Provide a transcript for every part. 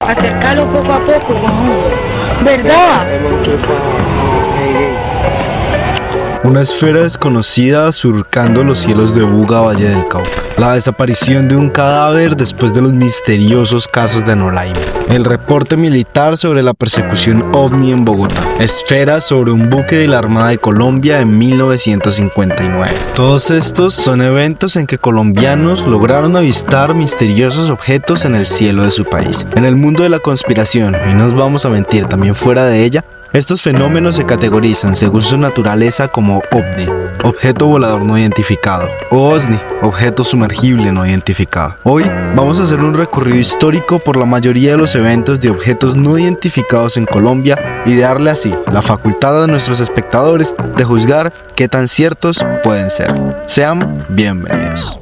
Acercarlo poco a poco, Juan. ¿Verdad? Una esfera desconocida surcando los cielos de Buga, Valle del Cauca. La desaparición de un cadáver después de los misteriosos casos de Anolaima. El reporte militar sobre la persecución ovni en Bogotá. Esfera sobre un buque de la Armada de Colombia en 1959. Todos estos son eventos en que colombianos lograron avistar misteriosos objetos en el cielo de su país. En el mundo de la conspiración, y no nos vamos a mentir, también fuera de ella, estos fenómenos se categorizan según su naturaleza como OVNI, objeto volador no identificado, o OSNI, objeto sumergible no identificado. Hoy vamos a hacer un recorrido histórico por la mayoría de los eventos de objetos no identificados en Colombia y darle así la facultad a nuestros espectadores de juzgar qué tan ciertos pueden ser. Sean bienvenidos.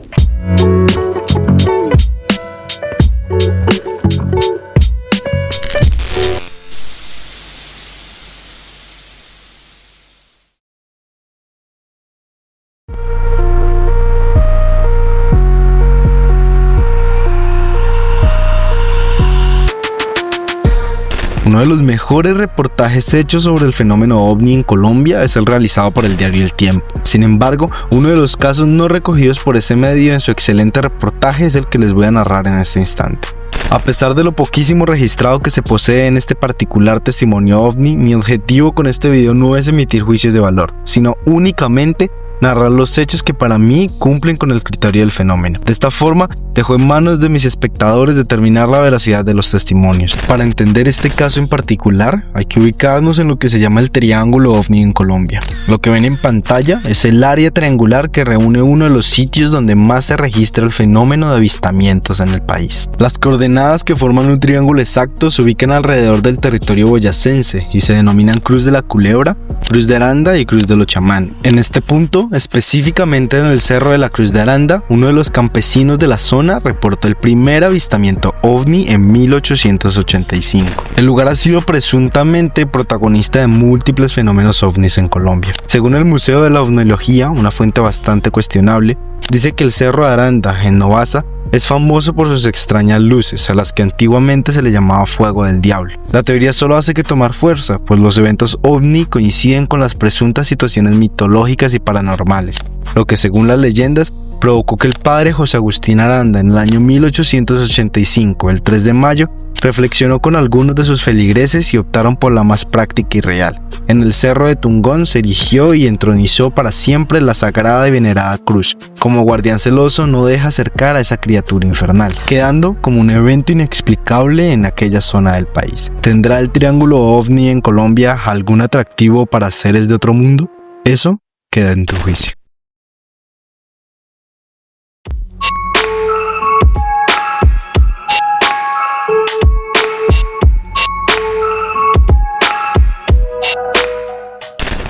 Uno de los mejores reportajes hechos sobre el fenómeno ovni en Colombia es el realizado por el diario El Tiempo. Sin embargo, uno de los casos no recogidos por ese medio en su excelente reportaje es el que les voy a narrar en este instante. A pesar de lo poquísimo registrado que se posee en este particular testimonio ovni, mi objetivo con este video no es emitir juicios de valor, sino únicamente narrar los hechos que para mí cumplen con el criterio del fenómeno. De esta forma, dejo en manos de mis espectadores determinar la veracidad de los testimonios. Para entender este caso en particular, hay que ubicarnos en lo que se llama el triángulo ovni en Colombia. Lo que ven en pantalla es el área triangular que reúne uno de los sitios donde más se registra el fenómeno de avistamientos en el país. Las coordenadas que forman un triángulo exacto se ubican alrededor del territorio boyacense y se denominan Cruz de la Culebra, Cruz de Aranda y Cruz de los Chamán. En este punto, específicamente en el Cerro de la Cruz de Aranda, uno de los campesinos de la zona reportó el primer avistamiento ovni en 1885. El lugar ha sido presuntamente protagonista de múltiples fenómenos ovnis en Colombia. Según el Museo de la Ovnología, una fuente bastante cuestionable, dice que el Cerro de Aranda, en Novasa, es famoso por sus extrañas luces, a las que antiguamente se le llamaba fuego del diablo. La teoría solo hace que tomar fuerza, pues los eventos ovni coinciden con las presuntas situaciones mitológicas y paranormales, lo que según las leyendas provocó que el padre José Agustín Aranda en el año 1885, el 3 de mayo, reflexionó con algunos de sus feligreses y optaron por la más práctica y real. En el Cerro de Tungón se erigió y entronizó para siempre la sagrada y venerada cruz. Como guardián celoso no deja acercar a esa criatura infernal, quedando como un evento inexplicable en aquella zona del país. ¿Tendrá el triángulo ovni en Colombia algún atractivo para seres de otro mundo? Eso queda en tu juicio.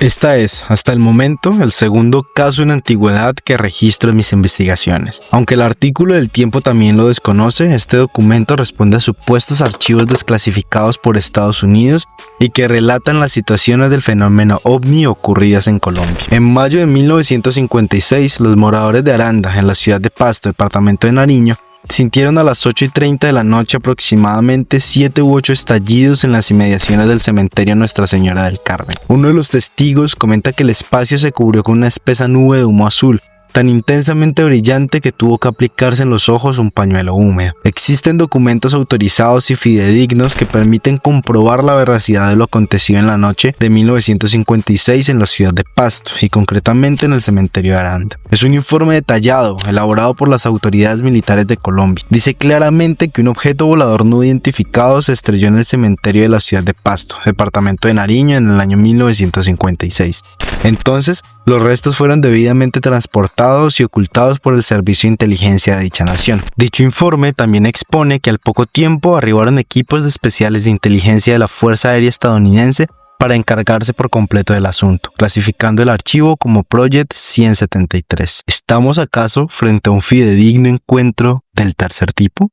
Esta es, hasta el momento, el segundo caso en antigüedad que registro en mis investigaciones. Aunque el artículo del Tiempo también lo desconoce, este documento responde a supuestos archivos desclasificados por Estados Unidos y que relatan las situaciones del fenómeno ovni ocurridas en Colombia. En mayo de 1956, los moradores de Aranda, en la ciudad de Pasto, departamento de Nariño, sintieron a las 8:30 de la noche aproximadamente 7 u 8 estallidos en las inmediaciones del cementerio Nuestra Señora del Carmen. Uno de los testigos comenta que el espacio se cubrió con una espesa nube de humo azul, tan intensamente brillante que tuvo que aplicarse en los ojos un pañuelo húmedo. Existen documentos autorizados y fidedignos que permiten comprobar la veracidad de lo acontecido en la noche de 1956 en la ciudad de Pasto y concretamente en el cementerio de Aranda. Es un informe detallado, elaborado por las autoridades militares de Colombia. Dice claramente que un objeto volador no identificado se estrelló en el cementerio de la ciudad de Pasto, departamento de Nariño, en el año 1956. Entonces, los restos fueron debidamente transportados y ocultados por el Servicio de Inteligencia de dicha nación. Dicho informe también expone que al poco tiempo arribaron equipos especiales de inteligencia de la Fuerza Aérea estadounidense para encargarse por completo del asunto, clasificando el archivo como Project 173. ¿Estamos acaso frente a un fidedigno encuentro del tercer tipo?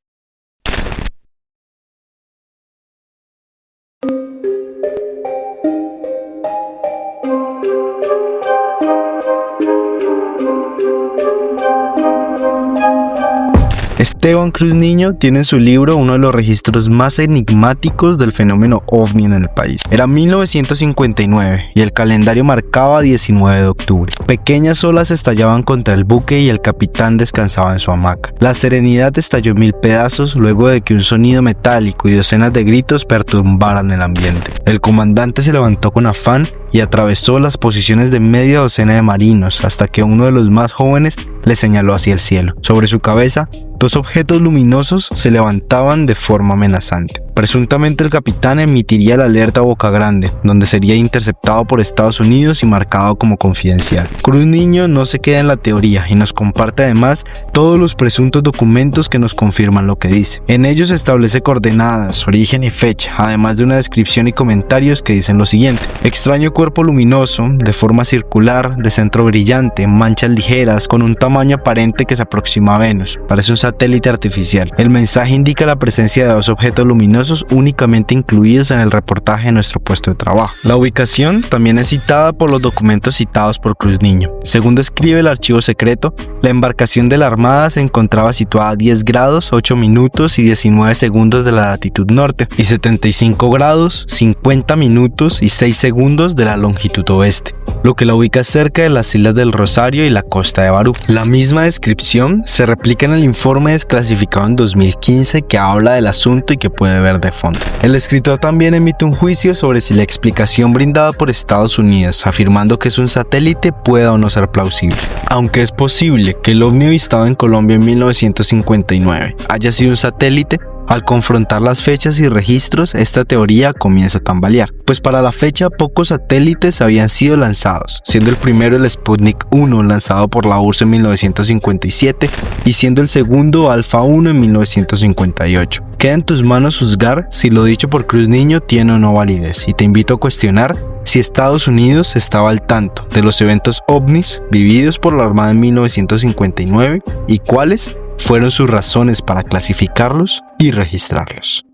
Esteban Cruz Niño tiene en su libro uno de los registros más enigmáticos del fenómeno ovni en el país. Era 1959 y el calendario marcaba 19 de octubre. Pequeñas olas estallaban contra el buque y el capitán descansaba en su hamaca. La serenidad estalló en mil pedazos luego de que un sonido metálico y docenas de gritos perturbaran el ambiente. El comandante se levantó con afán y atravesó las posiciones de media docena de marinos hasta que uno de los más jóvenes le señaló hacia el cielo. Sobre su cabeza, dos objetos luminosos se levantaban de forma amenazante. Presuntamente el capitán emitiría la alerta Boca Grande, donde sería interceptado por Estados Unidos y marcado como confidencial. Cruz Niño no se queda en la teoría y nos comparte además todos los presuntos documentos que nos confirman lo que dice. En ellos establece coordenadas, origen y fecha, además de una descripción y comentarios que dicen lo siguiente: extraño cuerpo luminoso, de forma circular, de centro brillante, manchas ligeras, con un tamaño aparente que se aproxima a Venus. Parece un satélite artificial. El mensaje indica la presencia de dos objetos luminosos únicamente incluidos en el reportaje de nuestro puesto de trabajo. La ubicación también es citada por los documentos citados por Cruz Niño. Según describe el archivo secreto, la embarcación de la Armada se encontraba situada a 10 grados, 8 minutos y 19 segundos de la latitud norte y 75 grados, 50 minutos y 6 segundos de la longitud oeste, lo que la ubica cerca de las Islas del Rosario y la costa de Barú. La misma descripción se replica en el informe desclasificado en 2015 que habla del asunto y que puede ver de fondo. El escritor también emite un juicio sobre si la explicación brindada por Estados Unidos, afirmando que es un satélite, pueda o no ser plausible. Aunque es posible que el ovni avistado en Colombia en 1959 haya sido un satélite, al confrontar las fechas y registros, esta teoría comienza a tambalear, pues para la fecha pocos satélites habían sido lanzados, siendo el primero el Sputnik 1 lanzado por la URSS en 1957 y siendo el segundo Alpha 1 en 1958. Queda en tus manos juzgar si lo dicho por Cruz Niño tiene o no validez, y te invito a cuestionar si Estados Unidos estaba al tanto de los eventos ovnis vividos por la Armada en 1959 y cuáles fueron sus razones para clasificarlos y registrarlos.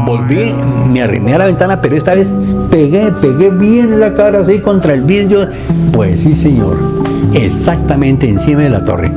Volví, me arrimé a la ventana, pero esta vez pegué bien la cara así contra el vidrio. Pues sí, señor, exactamente encima de la torre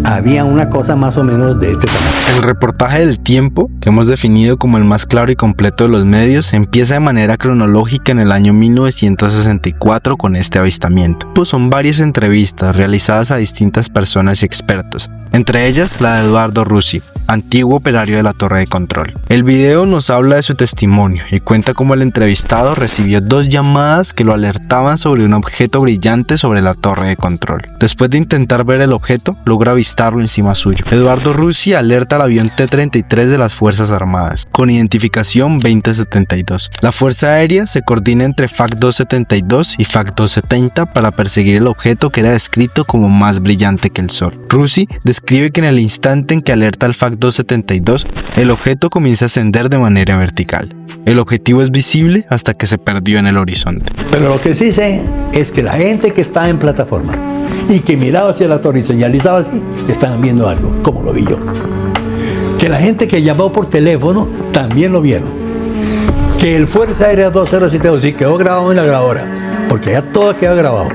había una cosa más o menos de este tamaño. El reportaje del tiempo, que hemos definido como el más claro y completo de los medios, empieza de manera cronológica en el año 1964 con este avistamiento. Pues son varias entrevistas realizadas a distintas personas y expertos, entre ellas la de Eduardo Russi, antiguo operario de la torre de control. El video nos habla de su testimonio y cuenta cómo el entrevistado recibió 2 llamadas que lo alertaban sobre un objeto brillante sobre la torre de control. Después de intentar ver el objeto, logra avistarlo encima suyo. Eduardo Russi alerta al avión T-33 de las Fuerzas Armadas, con identificación 2072. La Fuerza Aérea se coordina entre FAC-272 y FAC-270 para perseguir el objeto que era descrito como más brillante que el Sol. Russi describe que en el instante en que alerta al FAC-272, el objeto comienza a ascender de manera vertical. El objetivo es visible hasta que se perdió en el horizonte. Pero lo que sí sé es que la gente que estaba en plataforma y que miraba hacia la torre y señalizaba así, estaban viendo algo, como lo vi yo. Que la gente que llamó por teléfono también lo vieron. Que el Fuerza Aérea 2072 sí quedó grabado en la grabadora, porque ya todo quedó grabado.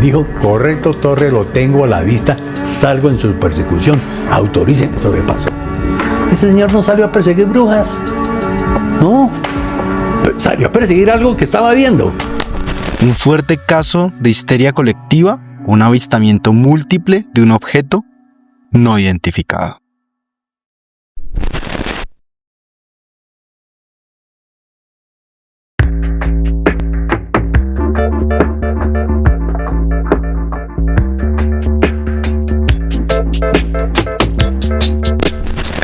Dijo, correcto, torre, lo tengo a la vista, salgo en su persecución, autoricen eso que pasó. Ese señor no salió a perseguir brujas, no, salió a perseguir algo que estaba viendo. Un fuerte caso de histeria colectiva, un avistamiento múltiple de un objeto no identificado.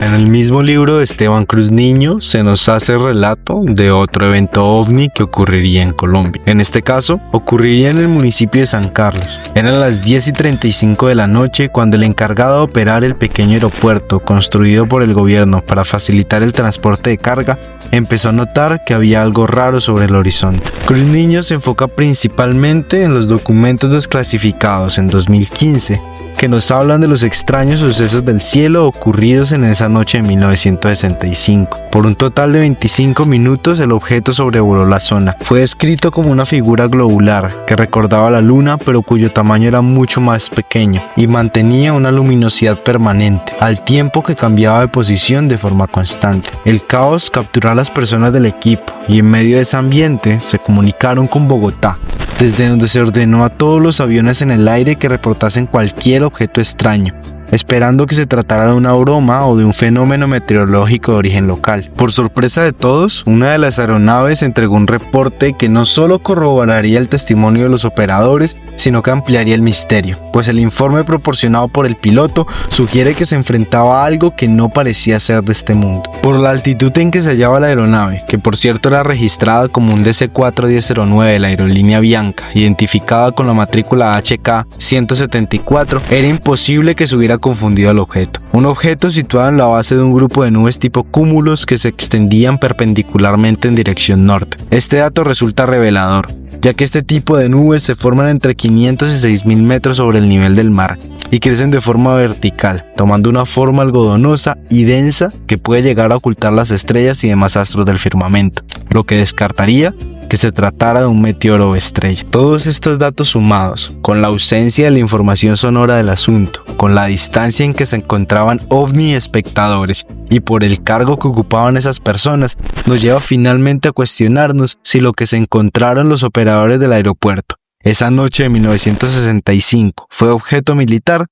En el mismo libro de Esteban Cruz Niño se nos hace relato de otro evento ovni que ocurriría en Colombia. En este caso, ocurriría en el municipio de San Carlos. Eran las 10:35 de la noche cuando el encargado de operar el pequeño aeropuerto construido por el gobierno para facilitar el transporte de carga empezó a notar que había algo raro sobre el horizonte. Cruz Niño se enfoca principalmente en los documentos desclasificados en 2015 que nos hablan de los extraños sucesos del cielo ocurridos en esa noche de 1965. Por un total de 25 minutos el objeto sobrevoló la zona. Fue descrito como una figura globular que recordaba la luna, pero cuyo tamaño era mucho más pequeño y mantenía una luminosidad permanente, al tiempo que cambiaba de posición de forma constante. El caos capturó a las personas del equipo y en medio de ese ambiente se comunicaron con Bogotá, desde donde se ordenó a todos los aviones en el aire que reportasen cualquier objeto extraño, esperando que se tratara de una broma o de un fenómeno meteorológico de origen local. Por sorpresa de todos, una de las aeronaves entregó un reporte que no solo corroboraría el testimonio de los operadores, sino que ampliaría el misterio, pues el informe proporcionado por el piloto sugiere que se enfrentaba a algo que no parecía ser de este mundo. Por la altitud en que se hallaba la aeronave, que por cierto era registrada como un DC-4-1009 de la aerolínea Bianca, identificada con la matrícula HK-174, era imposible que se hubiera confundido al objeto. Un objeto situado en la base de un grupo de nubes tipo cúmulos que se extendían perpendicularmente en dirección norte. Este dato resulta revelador, ya que este tipo de nubes se forman entre 500 y 6000 metros sobre el nivel del mar y crecen de forma vertical, tomando una forma algodonosa y densa que puede llegar a ocultar las estrellas y demás astros del firmamento, lo que descartaría que se tratara de un meteoro o estrella. Todos estos datos sumados, con la ausencia de la información sonora del asunto, con la distancia en que se encontraban ovni espectadores y por el cargo que ocupaban esas personas, nos lleva finalmente a cuestionarnos si lo que se encontraron los operadores del aeropuerto esa noche de 1965 fue objeto militar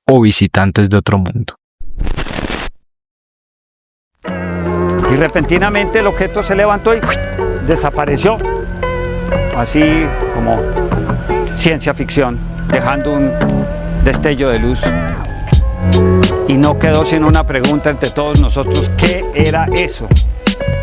o visitantes de otro mundo. Y repentinamente el objeto se levantó y desapareció, así como ciencia ficción, dejando un destello de luz. Y no quedó sino una pregunta entre todos nosotros: ¿qué era eso?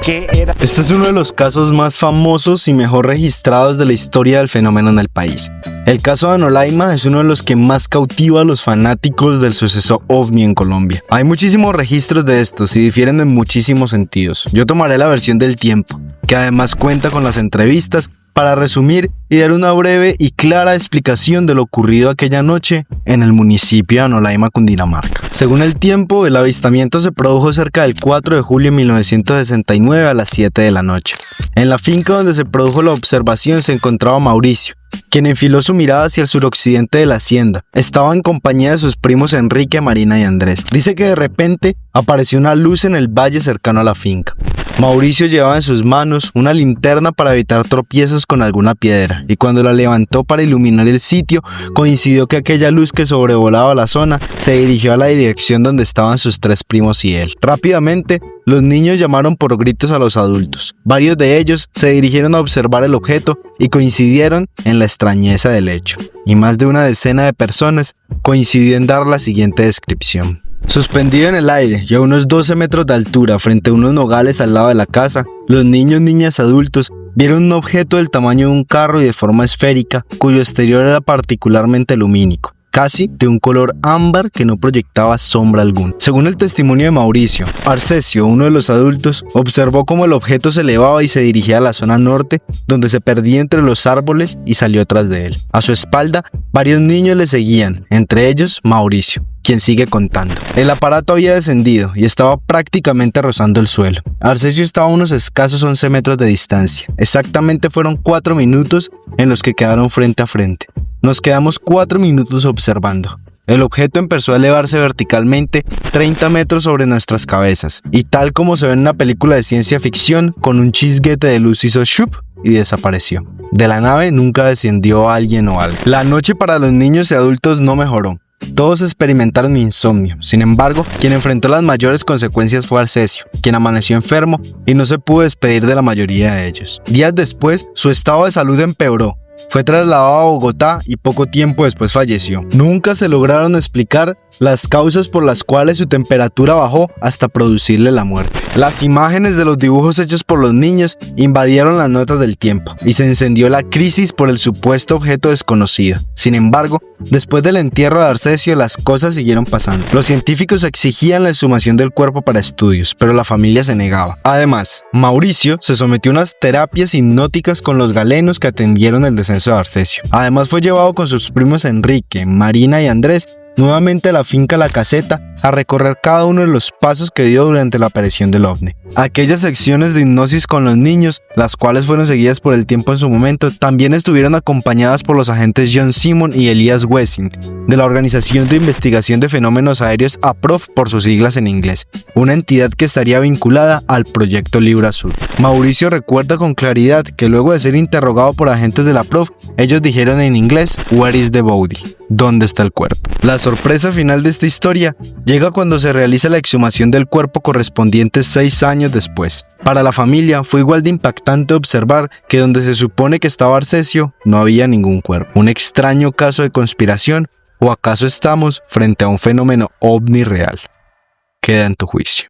¿Qué era? Este es uno de los casos más famosos y mejor registrados de la historia del fenómeno en el país. El caso de Anolaima es uno de los que más cautiva a los fanáticos del suceso ovni en Colombia. Hay muchísimos registros de estos y difieren en muchísimos sentidos. Yo tomaré la versión del tiempo, que además cuenta con las entrevistas, para resumir y dar una breve y clara explicación de lo ocurrido aquella noche en el municipio de Anolaima, Cundinamarca. Según el tiempo, el avistamiento se produjo cerca del 4 de julio de 1969 a las 7 de la noche. En la finca donde se produjo la observación se encontraba Mauricio, quien enfiló su mirada hacia el suroccidente de la hacienda. Estaba en compañía de sus primos Enrique, Marina y Andrés. Dice que de repente apareció una luz en el valle cercano a la finca. Mauricio llevaba en sus manos una linterna para evitar tropiezos con alguna piedra, y cuando la levantó para iluminar el sitio, coincidió que aquella luz que sobrevolaba la zona se dirigió a la dirección donde estaban sus tres primos y él. Rápidamente, los niños llamaron por gritos a los adultos. Varios de ellos se dirigieron a observar el objeto y coincidieron en la extrañeza del hecho, y más de una decena de personas coincidió en dar la siguiente descripción. Suspendido en el aire y a unos 12 metros de altura frente a unos nogales al lado de la casa, los niños, niñas, adultos vieron un objeto del tamaño de un carro y de forma esférica, cuyo exterior era particularmente lumínico, casi de un color ámbar que no proyectaba sombra alguna. Según el testimonio de Mauricio, Arcesio, uno de los adultos, observó cómo el objeto se elevaba y se dirigía a la zona norte, donde se perdía entre los árboles y salió tras de él. A su espalda, varios niños le seguían, entre ellos Mauricio, quien sigue contando. El aparato había descendido y estaba prácticamente rozando el suelo. Arcesio estaba a unos escasos 11 metros de distancia. Exactamente fueron 4 minutos en los que quedaron frente a frente. Nos quedamos 4 minutos observando. El objeto empezó a elevarse verticalmente 30 metros sobre nuestras cabezas, y tal como se ve en una película de ciencia ficción, con un chisguete de luz hizo shup y desapareció. De la nave nunca descendió alguien o algo. La noche para los niños y adultos no mejoró. Todos experimentaron insomnio. Sin embargo, quien enfrentó las mayores consecuencias fue Arcesio, quien amaneció enfermo y no se pudo despedir de la mayoría de ellos. Días después, su estado de salud empeoró. Fue trasladado a Bogotá y poco tiempo después falleció. Nunca se lograron explicar las causas por las cuales su temperatura bajó hasta producirle la muerte. Las imágenes de los dibujos hechos por los niños invadieron las notas del tiempo y se encendió la crisis por el supuesto objeto desconocido. Sin embargo, después del entierro de Arcesio, las cosas siguieron pasando. Los científicos exigían la exhumación del cuerpo para estudios, pero la familia se negaba. Además, Mauricio se sometió a unas terapias hipnóticas con los galenos que atendieron el descenso de Arcesio. Además, fue llevado con sus primos Enrique, Marina y Andrés nuevamente a la finca La Caseta a recorrer cada uno de los pasos que dio durante la aparición del ovni. Aquellas secciones de hipnosis con los niños, las cuales fueron seguidas por el tiempo en su momento, también estuvieron acompañadas por los agentes John Simon y Elias Wessing, de la Organización de Investigación de Fenómenos Aéreos APROF por sus siglas en inglés, una entidad que estaría vinculada al Proyecto Libra Azul. Mauricio recuerda con claridad que luego de ser interrogado por agentes de la APROF, ellos dijeron en inglés, "Where is the body?", ¿dónde está el cuerpo? La sorpresa final de esta historia llega cuando se realiza la exhumación del cuerpo correspondiente 6 años después. Para la familia fue igual de impactante observar que donde se supone que estaba Arcesio no había ningún cuerpo. ¿Un extraño caso de conspiración o acaso estamos frente a un fenómeno ovni real? Queda en tu juicio.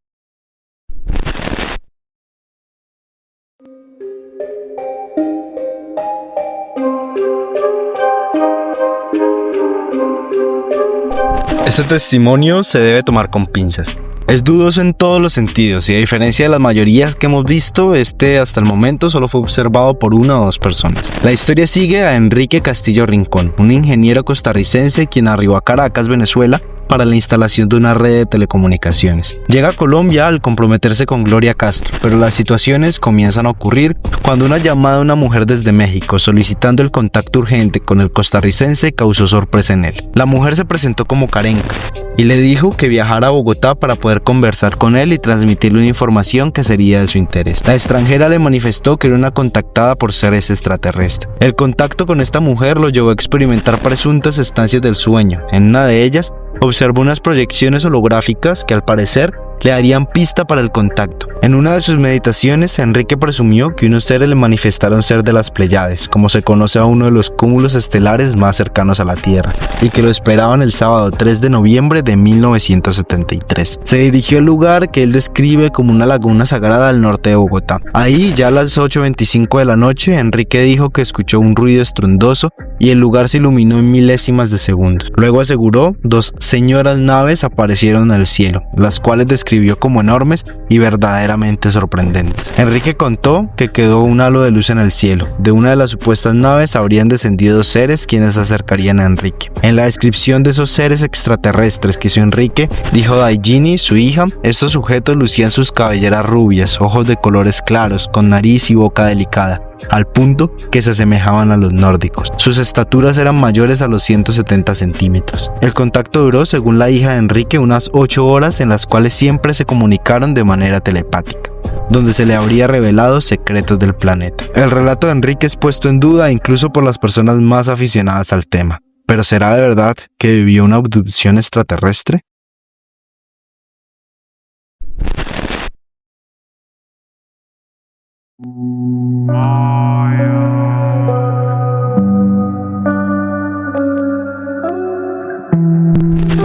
Este testimonio se debe tomar con pinzas. Es dudoso en todos los sentidos y a diferencia de las mayorías que hemos visto, este hasta el momento solo fue observado por 1 o 2 personas. La historia sigue a Enrique Castillo Rincón, un ingeniero costarricense quien arribó a Caracas, Venezuela, para la instalación de una red de telecomunicaciones. Llega a Colombia al comprometerse con Gloria Castro, pero las situaciones comienzan a ocurrir cuando una llamada de una mujer desde México solicitando el contacto urgente con el costarricense causó sorpresa en él. La mujer se presentó como Karenka y le dijo que viajara a Bogotá para poder conversar con él y transmitirle una información que sería de su interés. La extranjera le manifestó que era una contactada por seres extraterrestres. El contacto con esta mujer lo llevó a experimentar presuntas estancias del sueño. En una de ellas, observó unas proyecciones holográficas que al parecer le darían pista para el contacto. En una de sus meditaciones, Enrique presumió que unos seres le manifestaron ser de las Pléyades, como se conoce a uno de los cúmulos estelares más cercanos a la Tierra, y que lo esperaban el sábado 3 de noviembre de 1973. Se dirigió al lugar que él describe como una laguna sagrada al norte de Bogotá. Ahí, ya a las 8:25 de la noche, Enrique dijo que escuchó un ruido estruendoso y el lugar se iluminó en milésimas de segundo. Luego aseguró, 2 señoras naves aparecieron en el cielo, las cuales describió como enormes y verdaderamente sorprendentes. Enrique contó que quedó un halo de luz en el cielo. De una de las supuestas naves habrían descendido seres quienes se acercarían a Enrique. En la descripción de esos seres extraterrestres que hizo Enrique, dijo Daigini, su hija, estos sujetos lucían sus cabelleras rubias, ojos de colores claros, con nariz y boca delicada, al punto que se asemejaban a los nórdicos. Sus estaturas eran mayores a los 170 centímetros. El contacto duró, según la hija de Enrique, unas 8 horas en las cuales siempre se comunicaron de manera telepática, donde se le habría revelado secretos del planeta. El relato de Enrique es puesto en duda incluso por las personas más aficionadas al tema. ¿Pero será de verdad que vivió una abducción extraterrestre?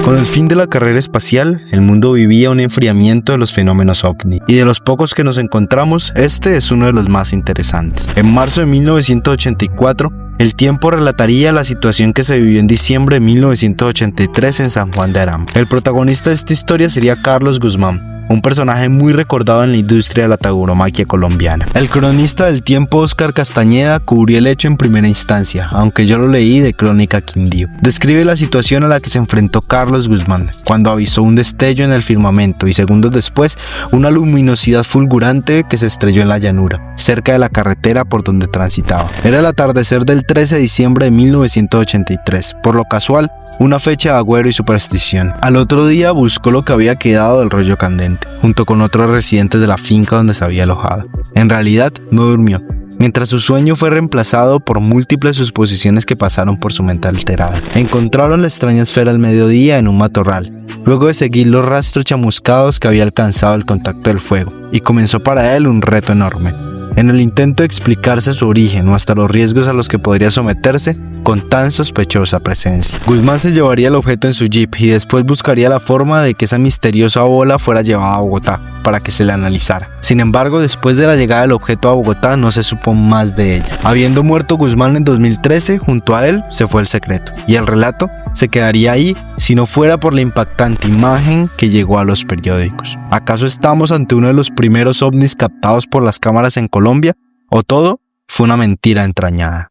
Con el fin de la carrera espacial, el mundo vivía un enfriamiento de los fenómenos ovni, y de los pocos que nos encontramos, este es uno de los más interesantes. En marzo de 1984, El Tiempo relataría la situación que se vivió en diciembre de 1983 en San Juan de Aram. El protagonista de esta historia sería Carlos Guzmán, un personaje muy recordado en la industria de la tauromaquia colombiana. El cronista del Tiempo, Oscar Castañeda, cubrió el hecho en primera instancia, aunque yo lo leí de Crónica Quindío. Describe la situación a la que se enfrentó Carlos Guzmán, cuando avisó un destello en el firmamento y segundos después, una luminosidad fulgurante que se estrelló en la llanura, cerca de la carretera por donde transitaba. Era el atardecer del 13 de diciembre de 1983, por lo casual, una fecha de agüero y superstición. Al otro día buscó lo que había quedado del rollo candente, junto con otros residentes de la finca donde se había alojado. En realidad, no durmió, mientras su sueño fue reemplazado por múltiples suposiciones que pasaron por su mente alterada. Encontraron la extraña esfera al mediodía en un matorral, luego de seguir los rastros chamuscados que había alcanzado el contacto del fuego, y comenzó para él un reto enorme. En el intento de explicarse su origen o hasta los riesgos a los que podría someterse con tan sospechosa presencia. Guzmán se llevaría el objeto en su jeep y después buscaría la forma de que esa misteriosa bola fuera llevada a Bogotá para que se le analizara. Sin embargo, después de la llegada del objeto a Bogotá no se supo más de ella. Habiendo muerto Guzmán en 2013, junto a él se fue el secreto y el relato se quedaría ahí si no fuera por la impactante imagen que llegó a los periódicos. ¿Acaso estamos ante uno de los primeros ovnis captados por las cámaras en Colombia? ¿O todo fue una mentira entrañada?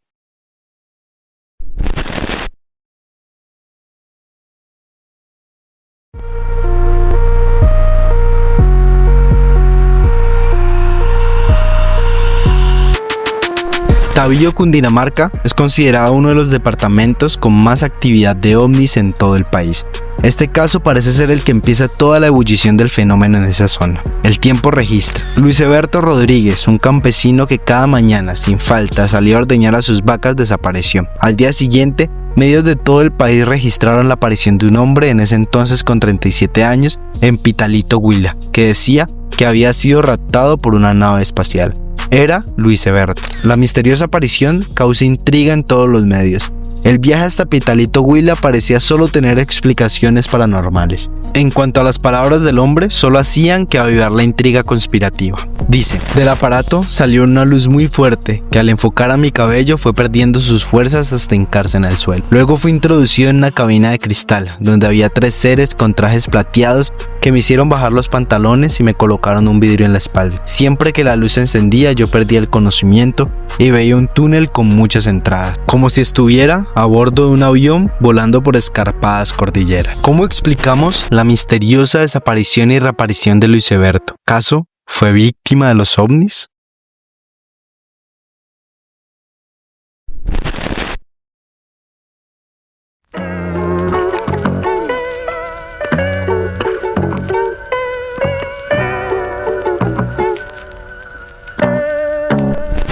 Sabillo, Cundinamarca, es considerado uno de los departamentos con más actividad de ovnis en todo el país. Este caso parece ser el que empieza toda la ebullición del fenómeno en esa zona. El tiempo registra. Luis Eberto Rodríguez, un campesino que cada mañana, sin falta, salía a ordeñar a sus vacas, desapareció. Al día siguiente, medios de todo el país registraron la aparición de un hombre, en ese entonces con 37 años, en Pitalito, Huila, que decía que había sido raptado por una nave espacial. Era Luis Eberto. La misteriosa aparición causa intriga en todos los medios. El viaje hasta Pitalito, Huila parecía solo tener explicaciones paranormales. En cuanto a las palabras del hombre, solo hacían que avivar la intriga conspirativa. Dice, del aparato salió una luz muy fuerte que al enfocar a mi cabello fue perdiendo sus fuerzas hasta hincarse en el suelo. Luego fui introducido en una cabina de cristal, donde había 3 seres con trajes plateados que me hicieron bajar los pantalones y me colocaron un vidrio en la espalda. Siempre que la luz se encendía, yo perdía el conocimiento y veía un túnel con muchas entradas, como si estuviera a bordo de un avión volando por escarpadas cordilleras. ¿Cómo explicamos la misteriosa desaparición y reaparición de Luis Eberto? ¿Acaso fue víctima de los ovnis?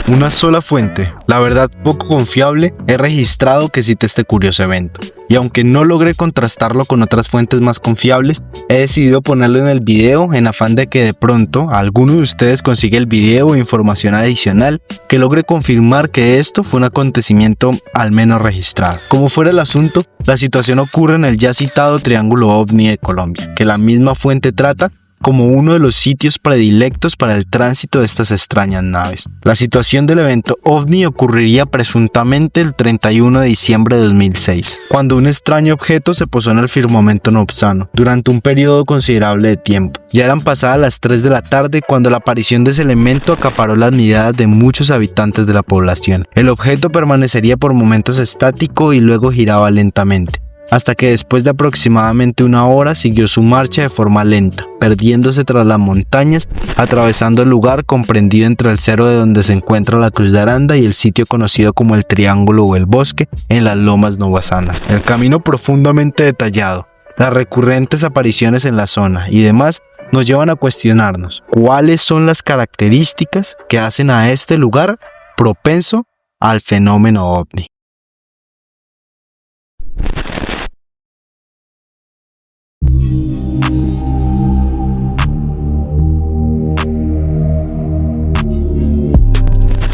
Una sola fuente, la verdad poco confiable, he registrado que cita este curioso evento. Y aunque no logré contrastarlo con otras fuentes más confiables, he decidido ponerlo en el video en afán de que de pronto alguno de ustedes consiga el video o información adicional que logre confirmar que esto fue un acontecimiento al menos registrado. Como fuera el asunto, la situación ocurre en el ya citado Triángulo OVNI de Colombia, que la misma fuente trata como uno de los sitios predilectos para el tránsito de estas extrañas naves. La situación del evento OVNI ocurriría presuntamente el 31 de diciembre de 2006, cuando un extraño objeto se posó en el firmamento nopsano, durante un periodo considerable de tiempo. Ya eran pasadas las 3 de la tarde cuando la aparición de ese elemento acaparó las miradas de muchos habitantes de la población. El objeto permanecería por momentos estático y luego giraba lentamente, hasta que después de aproximadamente 1 hora siguió su marcha de forma lenta, perdiéndose tras las montañas, atravesando el lugar comprendido entre el cerro de donde se encuentra la Cruz de Aranda y el sitio conocido como el Triángulo o el Bosque en las Lomas Novasanas. El camino profundamente detallado, las recurrentes apariciones en la zona y demás nos llevan a cuestionarnos cuáles son las características que hacen a este lugar propenso al fenómeno OVNI.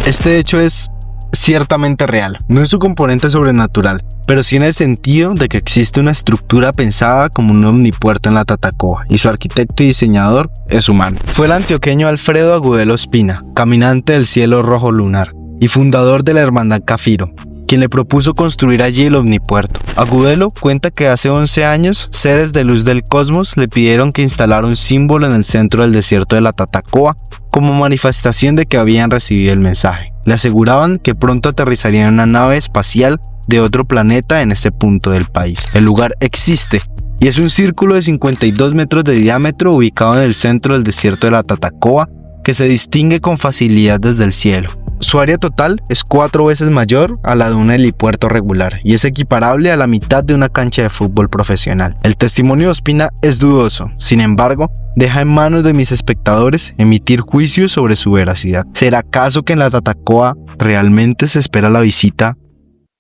Este hecho es ciertamente real, no en su componente sobrenatural, pero sí en el sentido de que existe una estructura pensada como un omnipuerto en la Tatacoa, y su arquitecto y diseñador es humano. Fue el antioqueño Alfredo Agudelo Espina, caminante del cielo rojo lunar, y fundador de la Hermandad Cafiro, quien le propuso construir allí el omnipuerto. Agudelo cuenta que hace 11 años, seres de luz del cosmos le pidieron que instalara un símbolo en el centro del desierto de la Tatacoa como manifestación de que habían recibido el mensaje. Le aseguraban que pronto aterrizaría en una nave espacial de otro planeta en ese punto del país. El lugar existe y es un círculo de 52 metros de diámetro ubicado en el centro del desierto de la Tatacoa que se distingue con facilidad desde el cielo. Su área total es 4 veces mayor a la de un helipuerto regular y es equiparable a la mitad de una cancha de fútbol profesional. El testimonio de Ospina es dudoso, sin embargo, deja en manos de mis espectadores emitir juicios sobre su veracidad. ¿Será acaso que en la Tatacoa realmente se espera la visita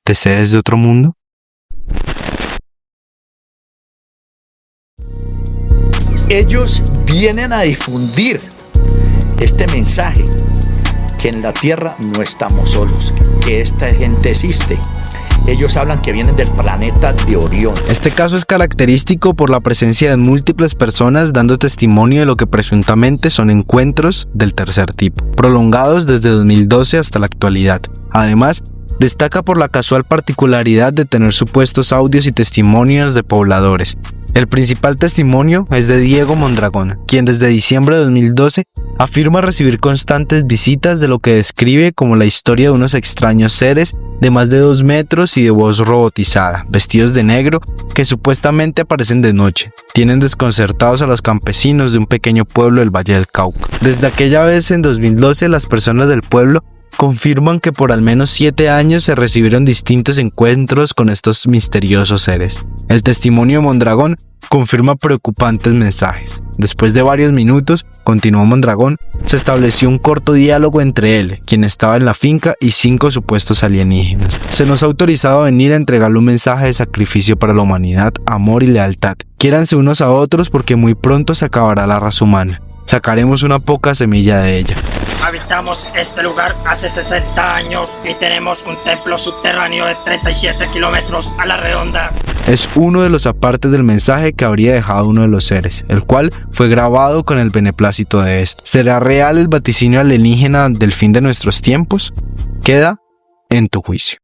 de seres de otro mundo? Ellos vienen a difundir este mensaje, que en la tierra no estamos solos, que esta gente existe. Ellos hablan que vienen del planeta de Orión. Este caso es característico por la presencia de múltiples personas dando testimonio de lo que presuntamente son encuentros del tercer tipo, prolongados desde 2012 hasta la actualidad. Además, destaca por la casual particularidad de tener supuestos audios y testimonios de pobladores. El principal testimonio es de Diego Mondragón, quien desde diciembre de 2012 afirma recibir constantes visitas de lo que describe como la historia de unos extraños seres de más de 2 metros y de voz robotizada, vestidos de negro, que supuestamente aparecen de noche. Tienen desconcertados a los campesinos de un pequeño pueblo del Valle del Cauca. Desde aquella vez en 2012 las personas del pueblo confirman que por al menos 7 años se recibieron distintos encuentros con estos misteriosos seres. El testimonio de Mondragón confirma preocupantes mensajes. Después de varios minutos, continuó Mondragón, se estableció un corto diálogo entre él, quien estaba en la finca, y 5 supuestos alienígenas. Se nos ha autorizado a venir a entregarle un mensaje de sacrificio para la humanidad, amor y lealtad. Quiéranse unos a otros porque muy pronto se acabará la raza humana. Sacaremos una poca semilla de ella. Habitamos este lugar hace 60 años y tenemos un templo subterráneo de 37 kilómetros a la redonda. Es uno de los apartes del mensaje que habría dejado uno de los seres, el cual fue grabado con el beneplácito de este. ¿Será real el vaticinio alienígena del fin de nuestros tiempos? Queda en tu juicio.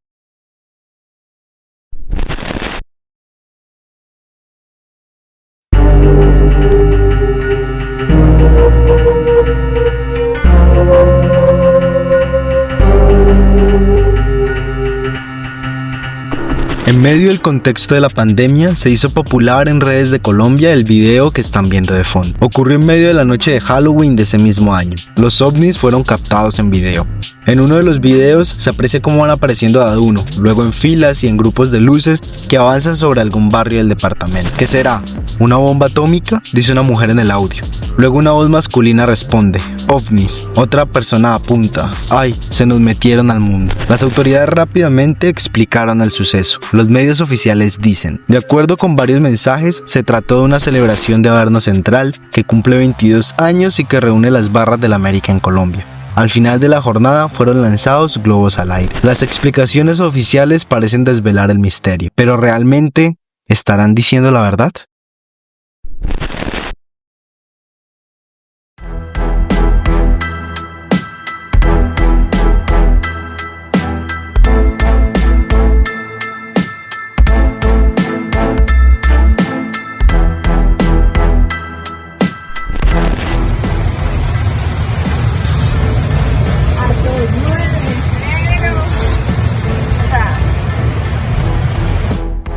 En medio del contexto de la pandemia, se hizo popular en redes de Colombia el video que están viendo de fondo. Ocurrió en medio de la noche de Halloween de ese mismo año. Los ovnis fueron captados en video. En uno de los videos se aprecia cómo van apareciendo de a uno, luego en filas y en grupos de luces que avanzan sobre algún barrio del departamento. ¿Qué será? ¿Una bomba atómica?, dice una mujer en el audio. Luego una voz masculina responde: ovnis. Otra persona apunta: ¡ay! Se nos metieron al mundo. Las autoridades rápidamente explicaron el suceso. Los medios oficiales dicen: de acuerdo con varios mensajes, se trató de una celebración de Averno Central que cumple 22 años y que reúne las barras de la América en Colombia. Al final de la jornada fueron lanzados globos al aire. Las explicaciones oficiales parecen desvelar el misterio, pero ¿realmente estarán diciendo la verdad?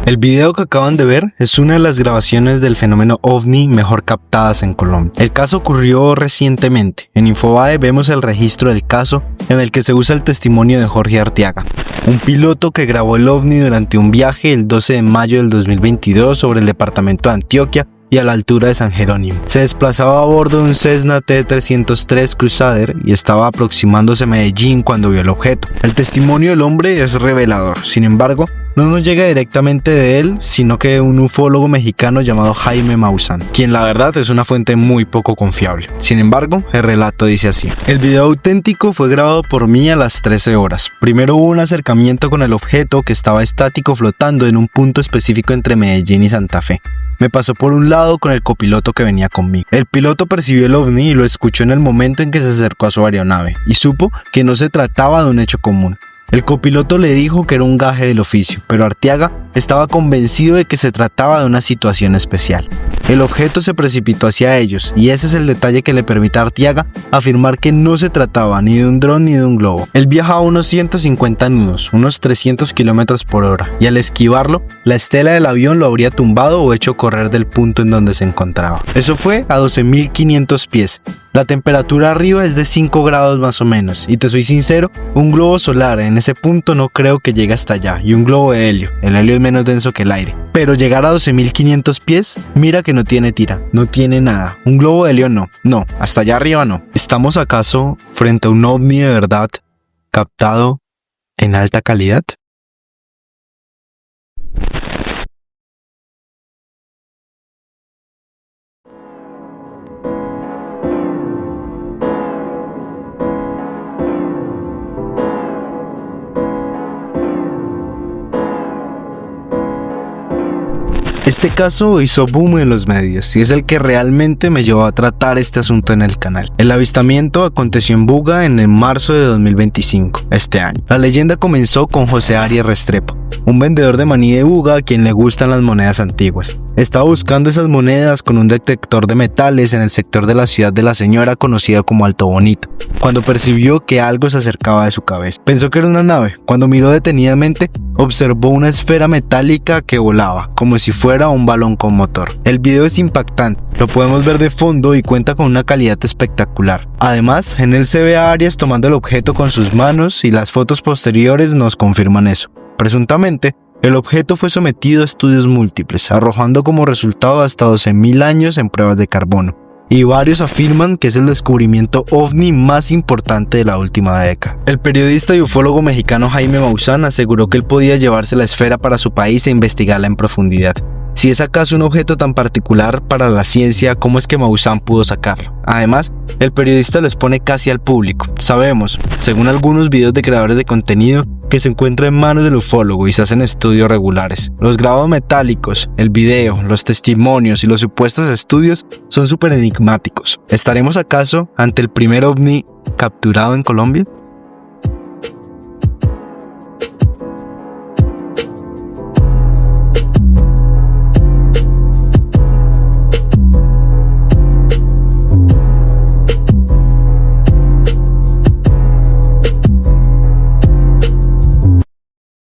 El video que acaban de ver es una de las grabaciones del fenómeno ovni mejor captadas en Colombia. El caso ocurrió recientemente. En Infobae vemos el registro del caso en el que se usa el testimonio de Jorge Arteaga, un piloto que grabó el ovni durante un viaje el 12 de mayo del 2022 sobre el departamento de Antioquia y a la altura de San Jerónimo. Se desplazaba a bordo de un Cessna T-303 Crusader y estaba aproximándose a Medellín cuando vio el objeto. El testimonio del hombre es revelador. Sin embargo, no nos llega directamente de él, sino que de un ufólogo mexicano llamado Jaime Maussan, quien la verdad es una fuente muy poco confiable. Sin embargo, el relato dice así: el video auténtico fue grabado por mí a las 13 horas. Primero hubo un acercamiento con el objeto que estaba estático flotando en un punto específico entre Medellín y Santa Fe. Me pasó por un lado con el copiloto que venía conmigo. El piloto percibió el ovni y lo escuchó en el momento en que se acercó a su aeronave y supo que no se trataba de un hecho común. El copiloto le dijo que era un gaje del oficio, pero Arteaga estaba convencido de que se trataba de una situación especial. El objeto se precipitó hacia ellos, y ese es el detalle que le permite a Arteaga afirmar que no se trataba ni de un dron ni de un globo. Él viajaba a unos 150 nudos, unos 300 km por hora, y al esquivarlo, la estela del avión lo habría tumbado o hecho correr del punto en donde se encontraba. Eso fue a 12.500 pies. La temperatura arriba es de 5 grados más o menos, y te soy sincero, un globo solar en ese punto no creo que llegue hasta allá, y un globo de helio, el helio es menos denso que el aire. Pero llegar a 12.500 pies, mira que no tiene tira, no tiene nada. Un globo de helio no, hasta allá arriba no. ¿Estamos acaso frente a un ovni de verdad captado en alta calidad? Este caso hizo boom en los medios y es el que realmente me llevó a tratar este asunto en el canal. El avistamiento aconteció en Buga en marzo de 2025, este año. La leyenda comenzó con José Arias Restrepo, un vendedor de maní de Buga a quien le gustan las monedas antiguas. Estaba buscando esas monedas con un detector de metales en el sector de la ciudad de la señora conocida como Alto Bonito, cuando percibió que algo se acercaba de su cabeza. Pensó que era una nave. Cuando miró detenidamente, observó una esfera metálica que volaba, como si fuera un balón con motor. El video es impactante, lo podemos ver de fondo y cuenta con una calidad espectacular. Además, en él se ve a Arias tomando el objeto con sus manos y las fotos posteriores nos confirman eso. Presuntamente, el objeto fue sometido a estudios múltiples, arrojando como resultado hasta 12.000 años en pruebas de carbono, y varios afirman que es el descubrimiento ovni más importante de la última década. El periodista y ufólogo mexicano Jaime Maussan aseguró que él podía llevarse la esfera para su país e investigarla en profundidad. Si es acaso un objeto tan particular para la ciencia, ¿cómo es que Maussan pudo sacarlo? Además, el periodista lo expone casi al público. Sabemos, según algunos videos de creadores de contenido, que se encuentra en manos del ufólogo y se hacen estudios regulares. Los grabados metálicos, el video, los testimonios y los supuestos estudios son súper enigmáticos. ¿Estaremos acaso ante el primer ovni capturado en Colombia?